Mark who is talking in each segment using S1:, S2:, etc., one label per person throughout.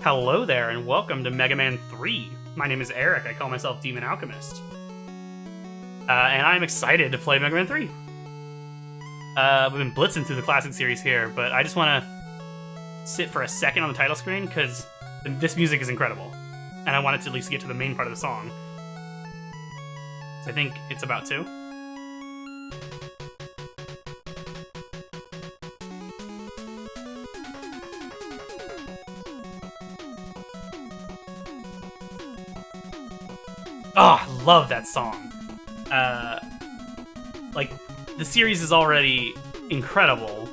S1: Hello there, and welcome to Mega Man 3. My name is Eric, I call myself Demon Alchemist. And I'm excited to play Mega Man 3. We've been blitzing through the classic series here, but I just want to sit for a second on the title screen, because this music is incredible. And I wanted to at least get to the main part of the song. So I think it's about to. Oh, I love that song. Like, the series is already incredible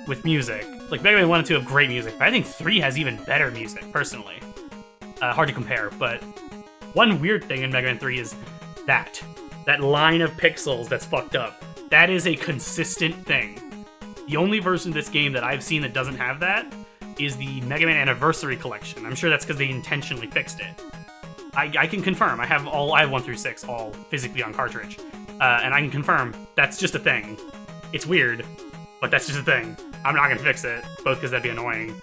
S1: with music. Like, Mega Man 1 and 2 have great music, but I think 3 has even better music, personally. Hard to compare, but one weird thing in Mega Man 3 is that line of pixels that's fucked up. That is a consistent thing. The only version of this game that I've seen that doesn't have that is the Mega Man Anniversary Collection. I'm sure that's because they intentionally fixed it. I can confirm. I have 1 through 6 all physically on cartridge, and I can confirm that's just a thing. It's weird, but that's just a thing. I'm not gonna fix it, both because that'd be annoying,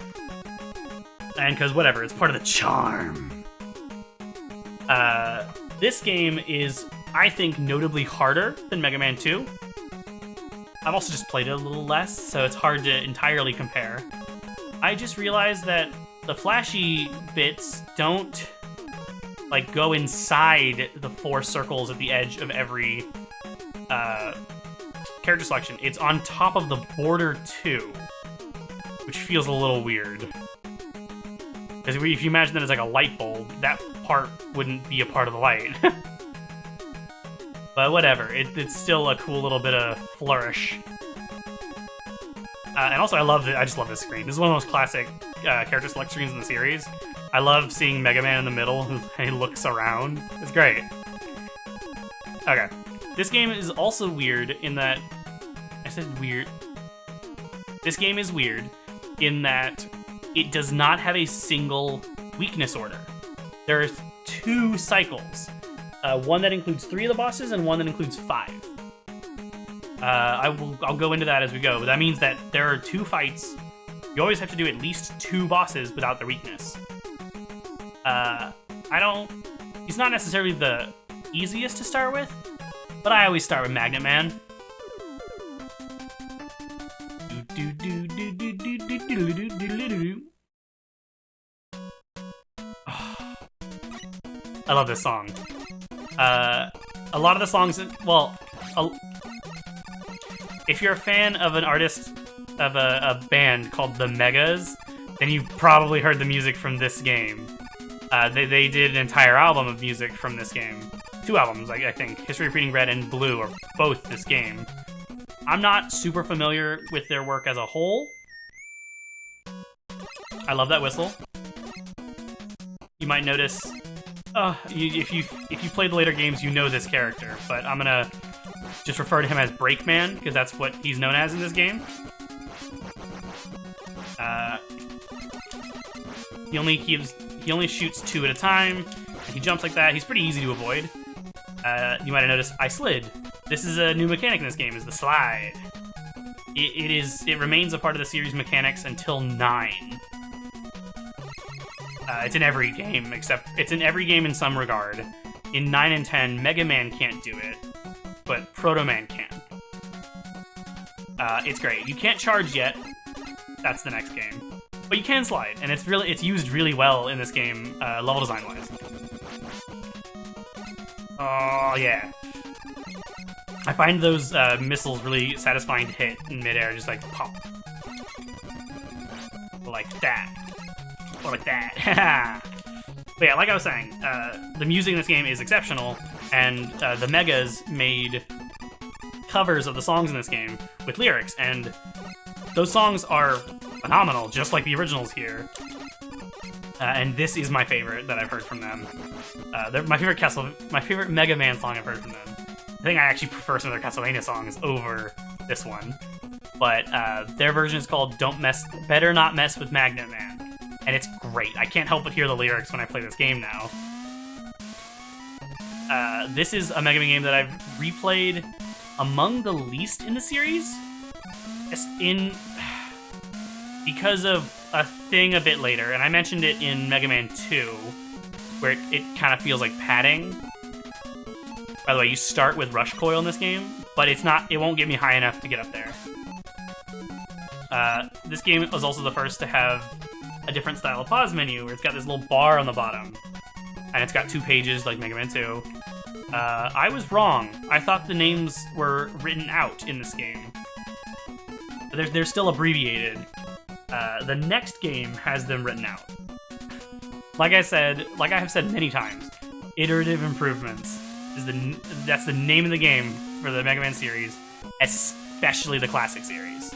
S1: and because whatever, it's part of the charm. This game is, I think, notably harder than Mega Man 2. I've also just played it a little less, so it's hard to entirely compare. I just realized that the flashy bits don't like go inside the 4 circles at the edge of every character selection. It's on top of the border too, which feels a little weird. Because if you imagine that as like a light bulb, that part wouldn't be a part of the light. But whatever, it's still a cool little bit of flourish. And also, I just love this screen. This is one of the most classic character select screens in the series. I love seeing Mega Man in the middle, and he looks around. It's great. Okay. This game is also weird in that... I said weird. This game is weird in that it does not have a single weakness order. There are 2 cycles. One that includes 3 of the bosses, and one that includes 5. I'll go into that as we go, but that means that there are 2 fights. You always have to do at least 2 bosses without their weakness. He's not necessarily the easiest to start with, but I always start with Magnet Man. I love this song. A lot of the songs, if you're a fan of an artist, of a band called The Megas, then you've probably heard the music from this game. They did an entire album of music from this game. 2 albums, I think. History of Reading Red and Blue are both this game. I'm not super familiar with their work as a whole. I love that whistle. You might notice... if you played the later games, you know this character, but I'm gonna just refer to him as Breakman, because that's what he's known as in this game. He only shoots 2 at a time, and he jumps like that. He's pretty easy to avoid. You might have noticed I slid. This is a new mechanic in this game, is the slide. It remains a part of the series mechanics until 9. It's in every game, except it's in every game in some regard. In 9 and 10, Mega Man can't do it, but Proto Man can. It's great. You can't charge yet. That's the next game. But you can slide, and it's used really well in this game, level design-wise. Oh, yeah. I find those missiles really satisfying to hit in midair, just like pop. Like that. Or like that. But yeah, like I was saying, the music in this game is exceptional, and the Megas made covers of the songs in this game with lyrics, and those songs are phenomenal, just like the originals here. And this is my favorite that I've heard from them. They're my favorite Mega Man song I've heard from them. I think I actually prefer some of their Castlevania songs over this one. But their version is called Better Not Mess with Magnet Man. And it's great. I can't help but hear the lyrics when I play this game now. This is a Mega Man game that I've replayed among the least in the series. Because of a thing a bit later, and I mentioned it in Mega Man 2, where it kind of feels like padding. By the way, you start with Rush Coil in this game, but it won't get me high enough to get up there. This game was also the first to have a different style of pause menu, where it's got this little bar on the bottom, and it's got 2 pages like Mega Man 2. I was wrong. I thought the names were written out in this game. But they're still abbreviated. The next game has them written out. Like I have said many times, iterative improvements that's the name of the game for the Mega Man series, especially the classic series.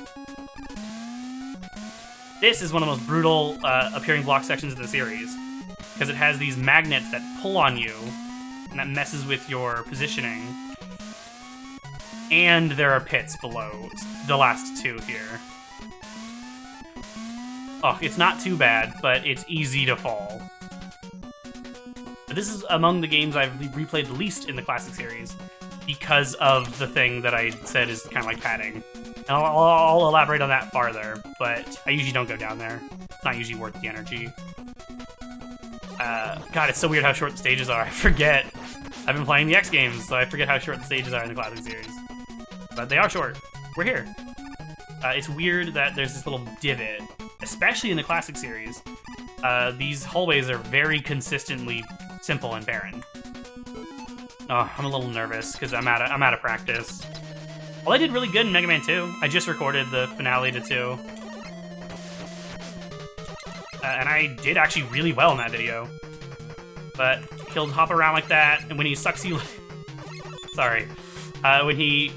S1: This is one of the most brutal appearing block sections of the series, because it has these magnets that pull on you, and that messes with your positioning. And there are pits below the last 2 here. Oh, it's not too bad, but it's easy to fall. But this is among the games I've replayed the least in the classic series, because of the thing that I said is kind of like padding. And I'll elaborate on that farther, but I usually don't go down there. It's not usually worth the energy. God, it's so weird how short the stages are. I forget. I've been playing the X games, so I forget how short the stages are in the classic series. But they are short. We're here. It's weird that there's this little divot, especially in the classic series. These hallways are very consistently simple and barren. Oh, I'm a little nervous because I'm out of practice. Well, I did really good in Mega Man 2. I just recorded the finale to 2. And I did actually really well in that video. But he'll hop around like that, and when he sucks you... Sorry. When he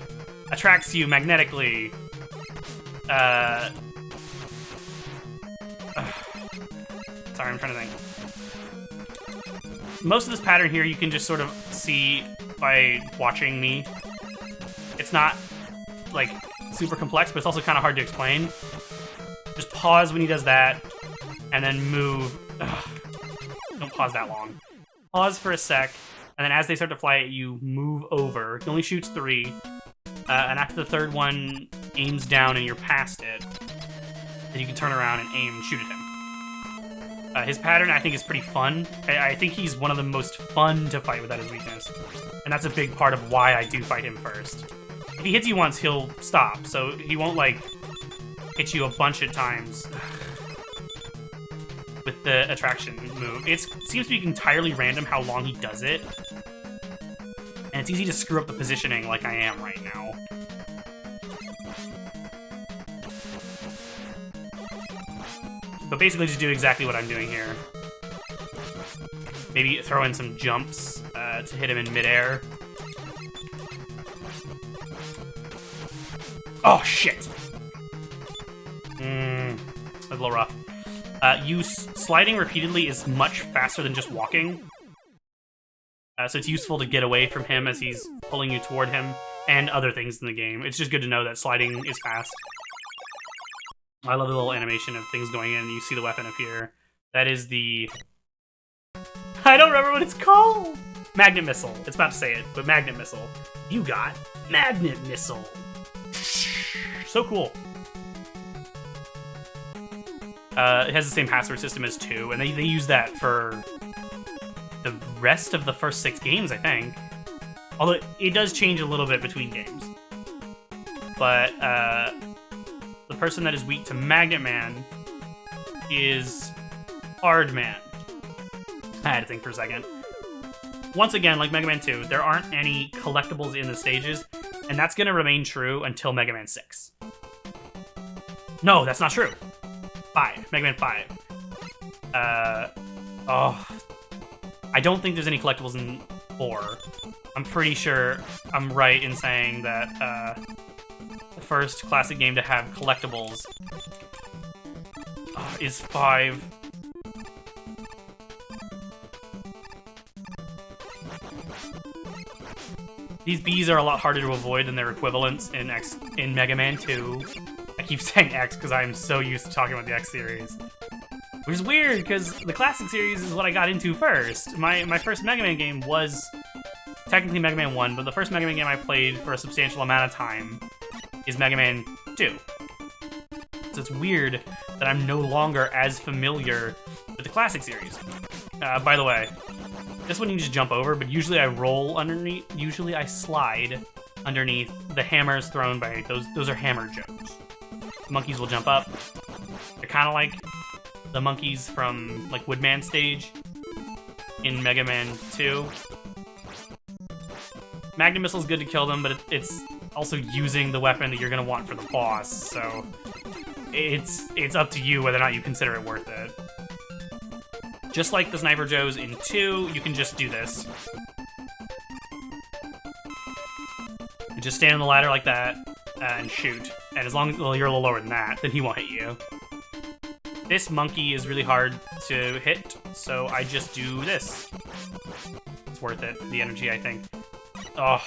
S1: attracts you magnetically... Sorry, I'm trying to think. Most of this pattern here you can just sort of see by watching me. It's not, like, super complex, but it's also kind of hard to explain. Just pause when he does that, and then move. Ugh. Don't pause that long. Pause for a sec, and then as they start to fly at you, move over. He only shoots 3, and after the 3rd one aims down and you're past it, then you can turn around and aim and shoot at him. His pattern, I think, is pretty fun. I think he's one of the most fun to fight without his weakness. And that's a big part of why I do fight him first. If he hits you once, he'll stop, so he won't, like, hit you a bunch of times with the attraction move. It seems to be entirely random how long he does it. And it's easy to screw up the positioning like I am right now. But basically just do exactly what I'm doing here. Maybe throw in some jumps to hit him in midair. Oh, shit! That's a little rough. Sliding repeatedly is much faster than just walking. So it's useful to get away from him as he's pulling you toward him, and other things in the game. It's just good to know that sliding is fast. I love the little animation of things going in, and you see the weapon appear. That is the... I don't remember what it's called! Magnet Missile. It's about to say it, but Magnet Missile. You got Magnet Missile. So cool. It has the same password system as 2, and they use that for the rest of the first 6 games, I think. Although it does change a little bit between games. But, the person that is weak to Magnet Man is Aardman. I had to think for a second. Once again, like Mega Man 2, there aren't any collectibles in the stages, and that's going to remain true until Mega Man 6. No, that's not true. 5. Mega Man 5. I don't think there's any collectibles in 4. I'm pretty sure I'm right in saying that, the first classic game to have collectibles is 5. These bees are a lot harder to avoid than their equivalents in Mega Man 2. I keep saying X because I'm so used to talking about the X series. Which is weird, because the classic series is what I got into first. My first Mega Man game was technically Mega Man 1, but the first Mega Man game I played for a substantial amount of time is Mega Man 2. So it's weird that I'm no longer as familiar with the classic series. By the way, this one you just jump over, but usually I roll underneath. Usually I slide underneath the hammers thrown by those are hammer Joes. The monkeys will jump up. They're kind of like the monkeys from like Woodman stage in Mega Man 2. Magnum Missile's good to kill them, but it's also using the weapon that you're gonna want for the boss, so it's up to you whether or not you consider it worth it. Just like the Sniper Joes in 2, you can just do this. You just stand on the ladder like that and shoot. And as long as you're a little lower than that, then he won't hit you. This monkey is really hard to hit, so I just do this. It's worth it, the energy, I think. Oh,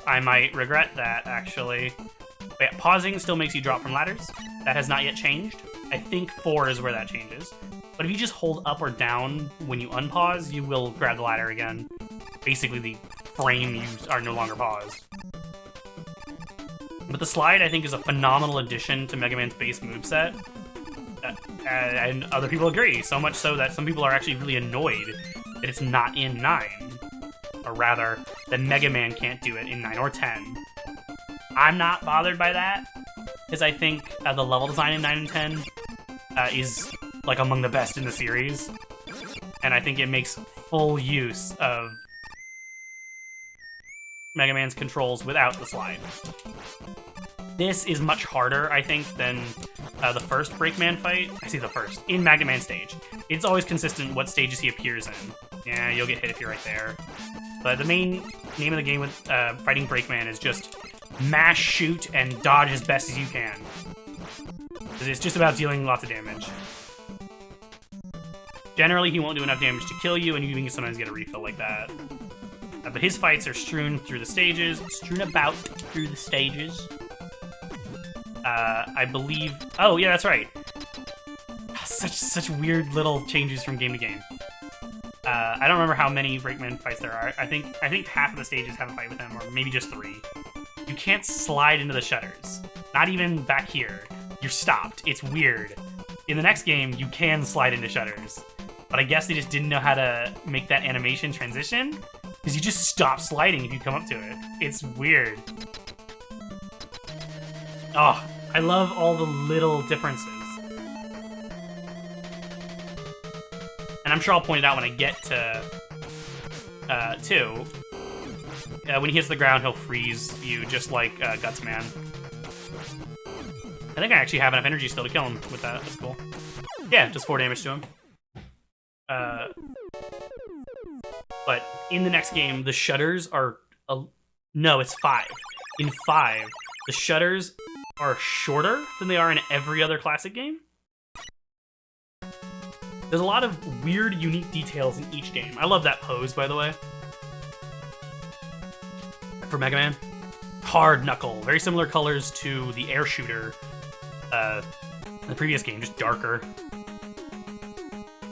S1: I might regret that, actually. But yeah, pausing still makes you drop from ladders. That has not yet changed. I think 4 is where that changes. But if you just hold up or down when you unpause, you will grab the ladder again. Basically, the frame you are no longer paused. But the slide, I think, is a phenomenal addition to Mega Man's base moveset. And other people agree, so much so that some people are actually really annoyed that it's not in 9. Or rather, that Mega Man can't do it in 9 or 10. I'm not bothered by that, because I think the level design in 9 and 10 is like among the best in the series. And I think it makes full use of Mega Man's controls without the slide. This is much harder, I think, than the first Breakman fight. I see the first. In Mega Man stage. It's always consistent what stages he appears in. Yeah, you'll get hit if you're right there. But the main name of the game with fighting Breakman is just mash, shoot, and dodge as best as you can. It's just about dealing lots of damage. Generally, he won't do enough damage to kill you, and you can sometimes get a refill like that. But his fights are strewn through the stages. Strewn about through the stages. I believe... Oh, yeah, that's right. Such weird little changes from game to game. I don't remember how many Breakman fights there are. I think half of the stages have a fight with him, or maybe just 3. You can't slide into the shutters. Not even back here. You're stopped. It's weird. In the next game, you can slide into shutters. But I guess they just didn't know how to make that animation transition, because you just stop sliding if you come up to it. It's weird. Oh, I love all the little differences. And I'm sure I'll point it out when I get to 2. When he hits the ground, he'll freeze you, just like Gutsman. I think I actually have enough energy still to kill him with that. That's cool. Yeah, just 4 damage to him. But in the next game, the shutters are... no, it's 5. In 5, the shutters are shorter than they are in every other classic game. There's a lot of weird, unique details in each game. I love that pose, by the way. For Mega Man. Hard Knuckle. Very similar colors to the air shooter in the previous game, just darker.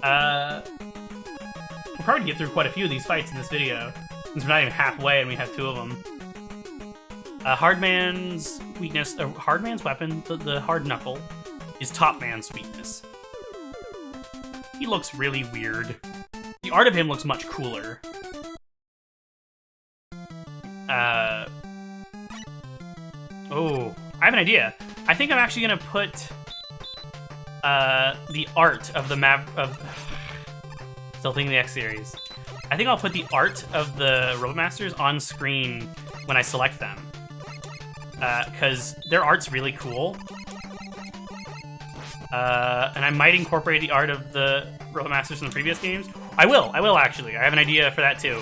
S1: We'll probably get through quite a few of these fights in this video, since we're not even halfway and we have 2 of them. Hardman's weakness, Hardman's weapon, the Hard Knuckle, is Top Man's weakness. He looks really weird. The art of him looks much cooler. Oh, I have an idea. I think I'm actually gonna put the art of the map of... Still thinking the X series. I think I'll put the art of the Robot Masters on screen when I select them. Because their art's really cool. And I might incorporate the art of the Robot Masters from the previous games. I will actually. I have an idea for that too.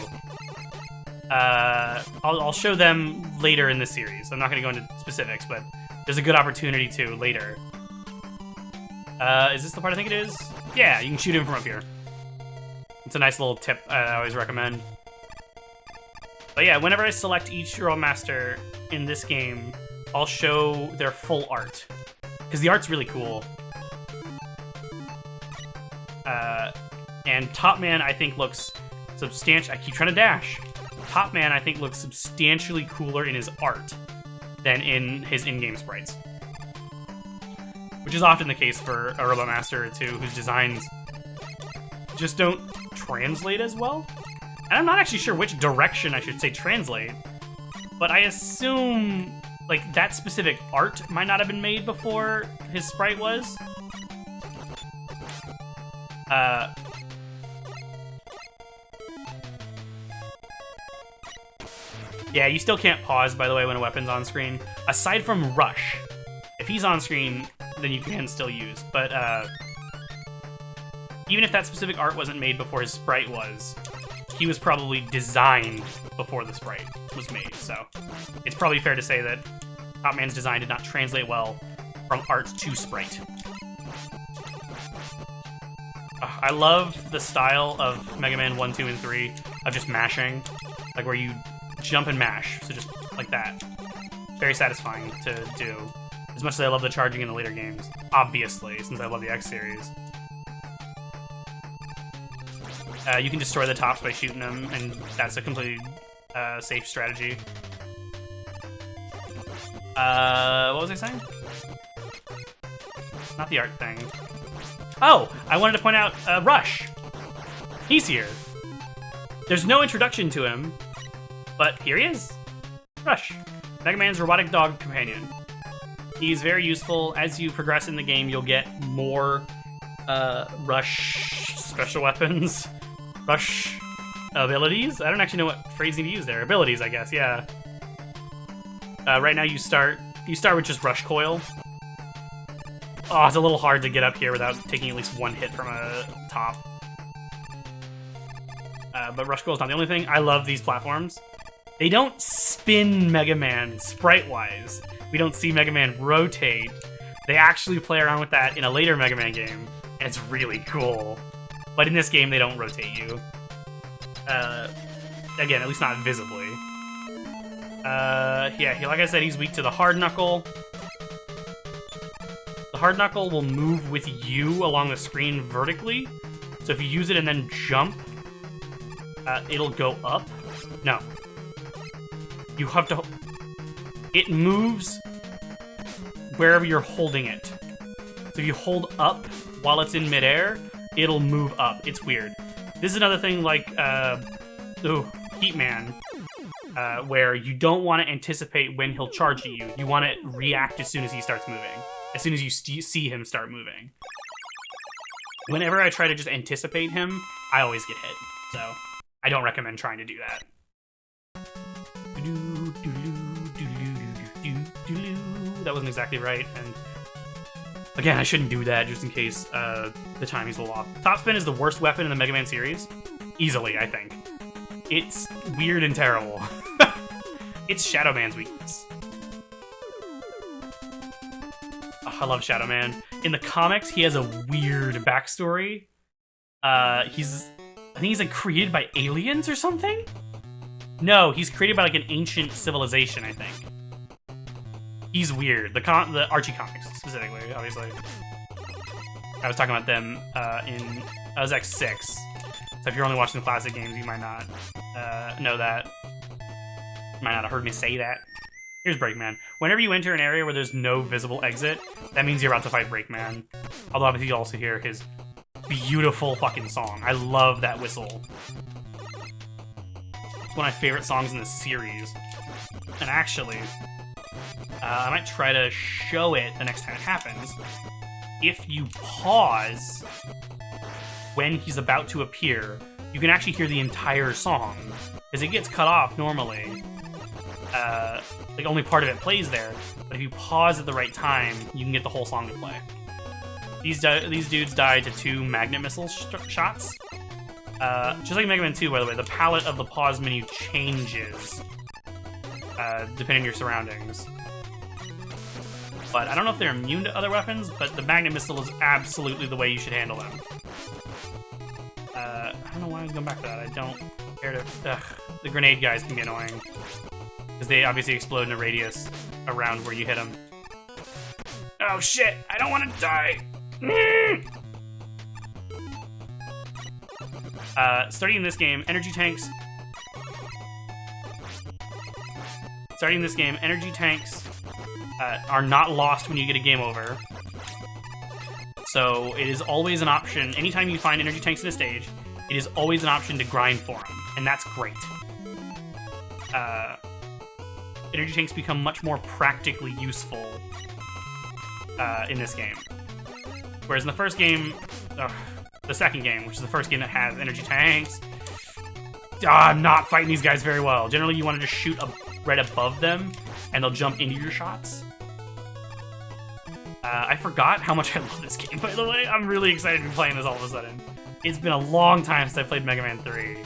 S1: I'll show them later in this series. I'm not going to go into specifics, but there's a good opportunity to later. Is this the part I think it is? Yeah, you can shoot him from up here. It's a nice little tip I always recommend. But yeah, whenever I select each Robot Master in this game, I'll show their full art. Because the art's really cool. And Top Man, I think, looks substantial. I keep trying to dash. Top Man, I think, looks substantially cooler in his art than in his in-game sprites. Which which is often the case for a Robot Master or two whose designs just don't translate as well. And I'm not actually sure which direction I should say translate, but I assume like that specific art might not have been made before his sprite was. Yeah, you still can't pause, by the way, when a weapon's on screen. Aside from Rush. If he's on screen, then you can still use. But, even if that specific art wasn't made before his sprite was, he was probably designed before the sprite was made. So, it's probably fair to say that Top Man's design did not translate well from art to sprite. I love the style of Mega Man 1, 2, and 3 of just mashing. Like, where you jump and mash, so just like that. Very satisfying to do. As much as I love the charging in the later games, obviously, since I love the X series. You can destroy the tops by shooting them, and that's a completely safe strategy. What was I saying? Not the art thing. Oh, I wanted to point out Rush. He's here. There's no introduction to him, but here he is. Rush, Mega Man's robotic dog companion. He's very useful. As you progress in the game, you'll get more Rush special weapons. Rush abilities? I don't actually know what phrasing to use there. Abilities, I guess, yeah. Right now you start with just Rush Coil. Oh, it's a little hard to get up here without taking at least one hit from a top. But Rush Coil is not the only thing. I love these platforms. They don't spin Mega Man sprite-wise. We don't see Mega Man rotate. They actually play around with that in a later Mega Man game, and it's really cool. But in this game, they don't rotate you. Again, at least not visibly. Yeah, like I said, he's weak to the Hard Knuckle. The Hard Knuckle will move with you along the screen vertically. So if you use it and then jump, it'll go up. No. You have to... It moves wherever you're holding it. So if you hold up while it's in midair, it'll move up. It's weird. This is another thing like Heatman, where you don't want to anticipate when he'll charge at you. You want to react as soon as he starts moving. As soon as you see him start moving. Whenever I try to just anticipate him, I always get hit. So I don't recommend trying to do that. That wasn't exactly right, and again, I shouldn't do that just in case the timing's a little off. Top Spin is the worst weapon in the Mega Man series. Easily, I think. It's weird and terrible. It's Shadow Man's weakness. Oh, I love Shadow Man. In the comics, he has a weird backstory. I think he's like created by aliens or something? No, he's created by like an ancient civilization, I think. He's weird. The Archie comics, specifically, obviously. I was talking about them in X6. So if you're only watching the classic games, you might not know that. You might not have heard me say that. Here's Breakman. Whenever you enter an area where there's no visible exit, that means you're about to fight Breakman. Although obviously you also hear his beautiful fucking song. I love that whistle. It's one of my favorite songs in the series. And actually, I might try to show it the next time it happens. If you pause when he's about to appear, you can actually hear the entire song. Because it gets cut off normally. Like, only part of it plays there. But if you pause at the right time, you can get the whole song to play. These dudes died to 2 magnet missile shots. Just like Mega Man 2, by the way, the palette of the pause menu changes depending on your surroundings. But I don't know if they're immune to other weapons, but the magnet missile is absolutely the way you should handle them. I don't know why I was going back to that. I don't care to... Ugh, the grenade guys can be annoying. Because they obviously explode in a radius around where you hit them. Oh shit! I don't want to die! Starting in this game, energy tanks are not lost when you get a game over. So it is always an option. Anytime you find energy tanks in a stage, it is always an option to grind for them, and that's great. Energy tanks become much more practically useful in this game. Whereas in the first game, the second game, which is the first game that has energy tanks, I'm not fighting these guys very well. Generally, you want to just shoot right above them, and they'll jump into your shots. I forgot how much I love this game, by the way. I'm really excited to be playing this all of a sudden. It's been a long time since I played Mega Man 3.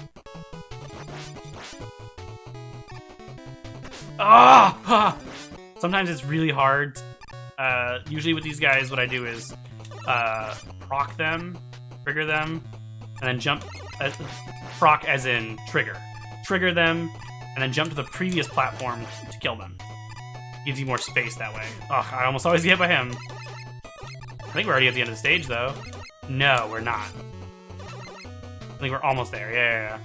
S1: Sometimes it's really hard. Usually with these guys, what I do is proc them, trigger them, and then jump. Proc as in trigger. Trigger them, and then jump to the previous platform to kill them. Gives you more space that way. Oh, I almost always get hit by him. I think we're already at the end of the stage, though. No, we're not. I think we're almost there. Yeah.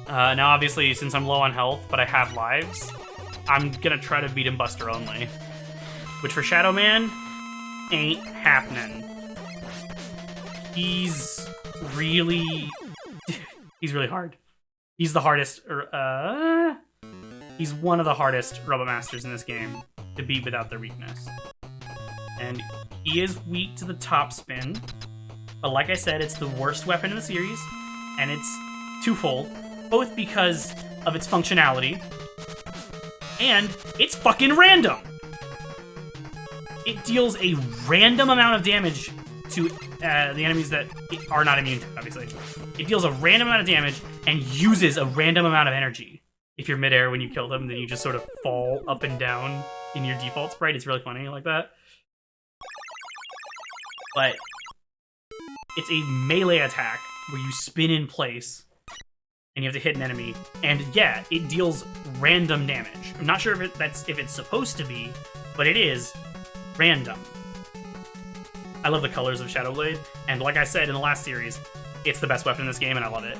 S1: Now, obviously, since I'm low on health, but I have lives, I'm gonna try to beat him Buster only. Which, for Shadow Man, ain't happening. He's really hard. He's the hardest, he's one of the hardest Robot Masters in this game to beat without their weakness. And he is weak to the top spin, but like I said, it's the worst weapon in the series, and it's twofold, both because of its functionality, and it's fucking random! It deals a random amount of damage to the enemies that are not immune to it, obviously. It deals a random amount of damage and uses a random amount of energy. If you're midair when you kill them, then you just sort of fall up and down in your default sprite. It's really funny like that. But it's a melee attack where you spin in place and you have to hit an enemy. And yeah, it deals random damage. I'm not sure if it's supposed to be, but it is random. I love the colors of Shadow Blade, and like I said in the last series, it's the best weapon in this game, and I love it.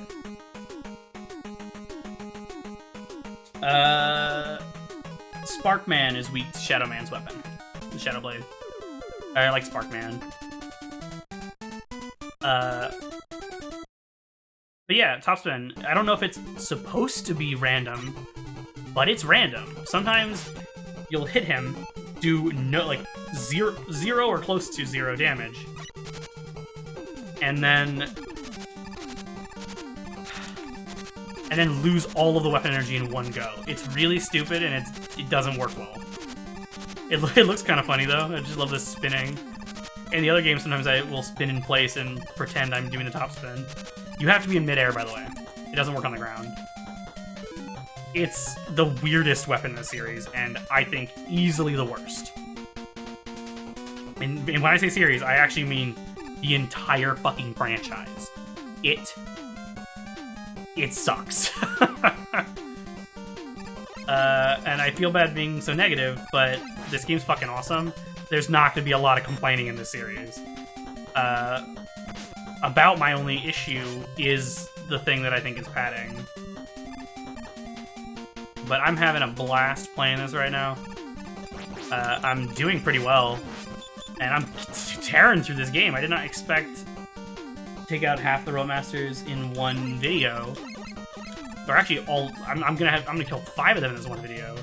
S1: Sparkman is weak to Shadow Man's weapon, the Shadow Blade. I like Sparkman. But yeah, Topspin, I don't know if it's supposed to be random, but it's random. Sometimes you'll hit him, do zero or close to zero damage, and then lose all of the weapon energy in one go. It's really stupid, and it doesn't work well. It looks kind of funny though. I just love this spinning. In the other games, sometimes I will spin in place and pretend I'm doing the top spin. You have to be in midair, by the way. It doesn't work on the ground. It's the weirdest weapon in the series, and I think easily the worst. And when I say series, I actually mean the entire fucking franchise. It sucks. And I feel bad being so negative, but this game's fucking awesome. There's not going to be a lot of complaining in this series. About my only issue is the thing that I think is padding. But I'm having a blast playing this right now. I'm doing pretty well. And I'm tearing through this game. I did not expect to take out half the Roadmasters in one video. Or actually, I'm gonna kill 5 of them in this one video.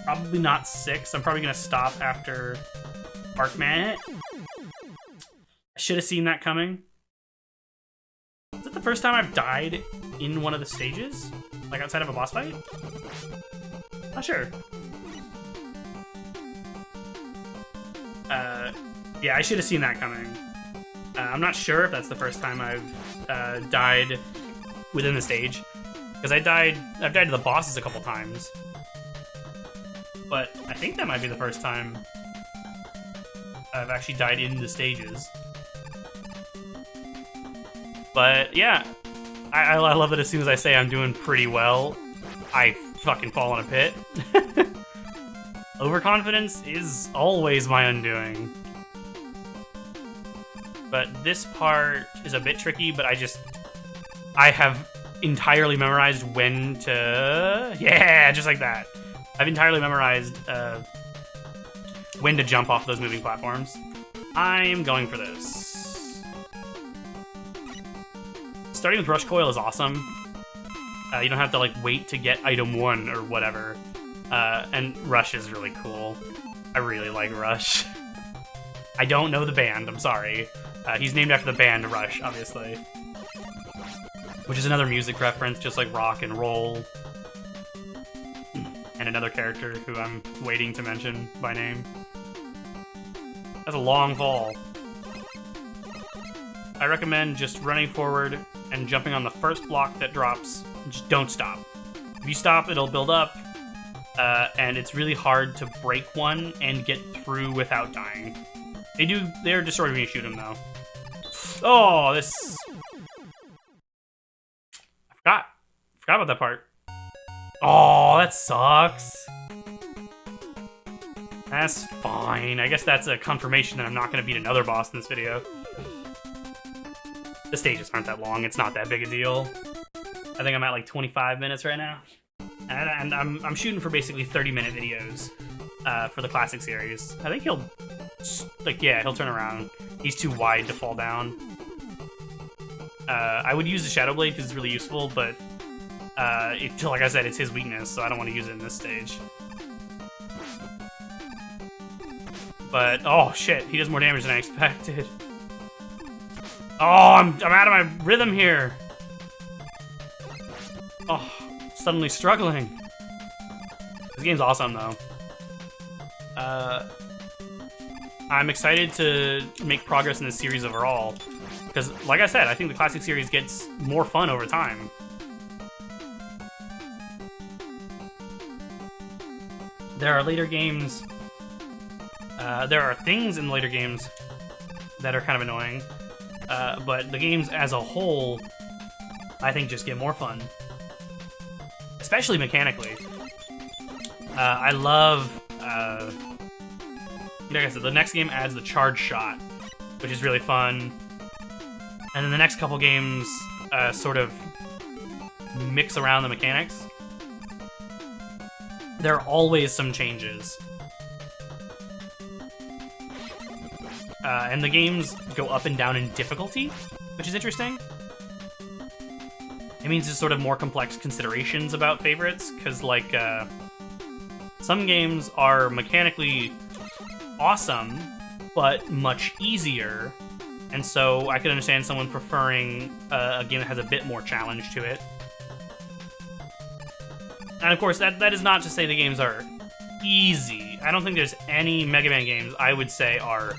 S1: Probably not 6. I'm probably gonna stop after Sparkman. I should have seen that coming. Is it the first time I've died in one of the stages? Like outside of a boss fight? Not sure. Yeah, I should have seen that coming. I'm not sure if that's the first time I've died within the stage, because I've died to the bosses a couple times. But I think that might be the first time I've actually died in the stages. But yeah, I love that as soon as I say I'm doing pretty well, I fucking fall in a pit. Overconfidence is always my undoing. But this part is a bit tricky, but I have entirely memorized when to... Yeah, just like that. I've entirely memorized when to jump off those moving platforms. I am going for this. Starting with Rush Coil is awesome. You don't have to like wait to get item 1 or whatever. And Rush is really cool. I really like Rush. I don't know the band, I'm sorry. He's named after the band Rush, obviously. Which is another music reference, just like rock and roll. And another character who I'm waiting to mention by name. That's a long fall. I recommend just running forward and jumping on the first block that drops. Just don't stop. If you stop, it'll build up. And it's really hard to break one and get through without dying. They're destroyed when you shoot them, though. Oh, this... I forgot about that part. Oh, that sucks. That's fine. I guess that's a confirmation that I'm not going to beat another boss in this video. The stages aren't that long. It's not that big a deal. I think I'm at like 25 minutes right now. And I'm shooting for basically 30-minute videos for the classic series. I think he'll turn around. He's too wide to fall down. I would use the Shadow Blade because it's really useful, but like I said, it's his weakness, so I don't want to use it in this stage. But oh shit, he does more damage than I expected. Oh, I'm out of my rhythm here. Oh, suddenly struggling. This game's awesome though. I'm excited to make progress in this series overall. Because, like I said, I think the classic series gets more fun over time. There are later games... there are things in later games that are kind of annoying. But the games as a whole, I think, just get more fun. Especially mechanically. I love... like I said, the next game adds the charge shot, which is really fun. And then the next couple games sort of mix around the mechanics. There are always some changes. And the games go up and down in difficulty, which is interesting. It means there's sort of more complex considerations about favorites, because like some games are mechanically awesome, but much easier. And so I could understand someone preferring a game that has a bit more challenge to it. And of course, that is not to say the games are easy. I don't think there's any Mega Man games I would say are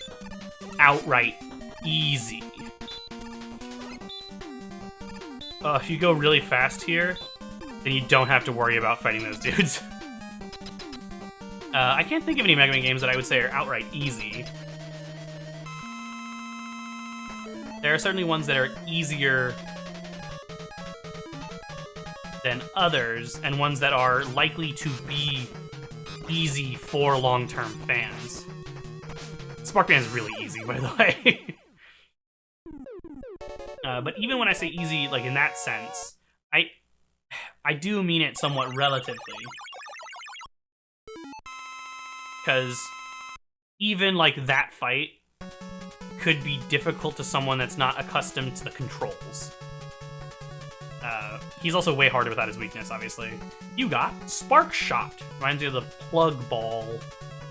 S1: outright easy. If you go really fast here, then you don't have to worry about fighting those dudes. I can't think of any Mega Man games that I would say are outright easy. There are certainly ones that are easier than others, and ones that are likely to be easy for long-term fans. Sparkman is really easy, by the way. But even when I say easy, like in that sense, I do mean it somewhat relatively. Because even like that fight could be difficult to someone that's not accustomed to the controls. He's also way harder without his weakness, obviously. You got Spark Shot. Reminds me of the plug ball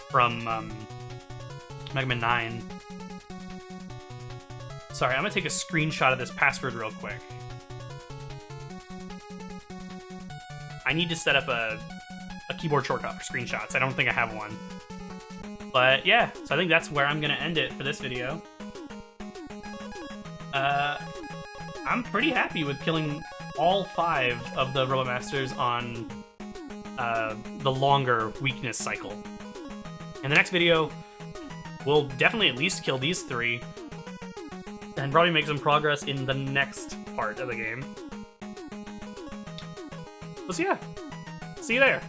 S1: from Mega Man 9. Sorry, I'm gonna take a screenshot of this password real quick. I need to set up a keyboard shortcut for screenshots. I don't think I have one. But yeah, so I think that's where I'm gonna end it for this video. I'm pretty happy with killing all 5 of the Robot Masters on the longer weakness cycle. In the next video, we'll definitely at least kill these 3, and probably make some progress in the next part of the game. So yeah, see you there.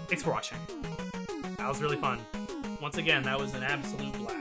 S1: Thanks for watching. That was really fun. Once again, that was an absolute blast.